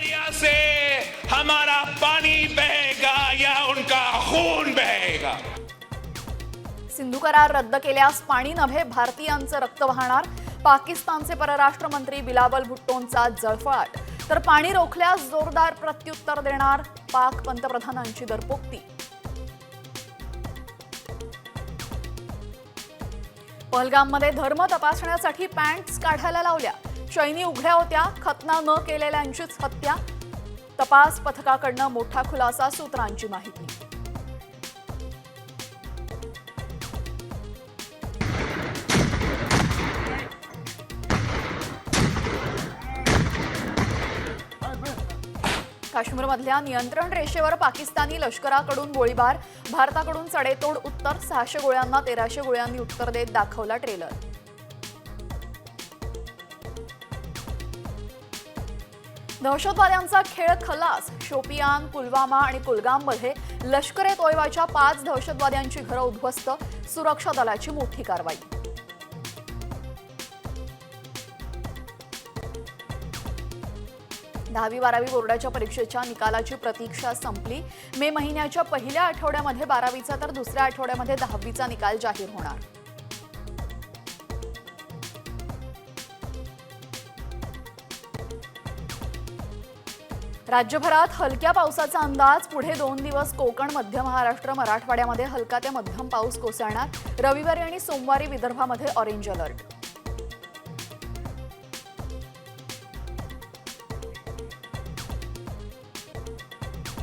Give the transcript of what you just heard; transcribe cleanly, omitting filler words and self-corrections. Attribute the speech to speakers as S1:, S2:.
S1: दरिया से हमारा पानी बहेगा या उनका खून बहेगा।
S2: सिंधू करार रद्द केल्यास पाणी नभे भारतीयांचं रक्त वाहणार। पाकिस्तानचे परराष्ट्र मंत्री बिलावल भुट्टोंचा जळफळाट। तर पाणी रोखल्यास जोरदार प्रत्युत्तर देणार पाक पंतप्रधानांची दरपोक्ती। पहलगाममध्ये धर्म तपासण्यासाठी पॅन्ट्स काढायला लावल्या। चैनी उघड्या होत्या, खतना न केलेल्यांचीच हत्या। तपास पथकाकडनं मोठा खुलासा, सूत्रांची माहिती। काश्मीरमधल्या नियंत्रण रेषेवर पाकिस्तानी लष्कराकडून गोळीबार। भारताकडून सडेतोड उत्तर। 600 गोळ्यांना 1300 गोळ्यांनी उत्तर देत दाखवला ट्रेलर। दहशतवाद्यांचा खेळ खलास। शोपियान, पुलवामा आणि कुलगाममध्ये लष्कर-ए-तोयबाच्या 5 दहशतवाद्यांची घरं उद्ध्वस्त। सुरक्षा दलाची मोठी कारवाई। 10वी-12वी बोर्डाच्या परीक्षेच्या निकालाची प्रतीक्षा संपली। मे महिन्याच्या पहिल्या आठवड्यामध्ये 12वीचा तर दुसऱ्या आठवड्यामध्ये 10वीचा निकाल जाहीर होणार। राज्यभरात हलक्या पावसाचा अंदाज। पुढे 2 दिवस कोकण, मध्य महाराष्ट्र, मराठवाड्यामध्ये हलका ते मध्यम पाऊस कोसळणार। रविवारी आणि सोमवारी विदर्भामध्ये ऑरेंज अलर्ट।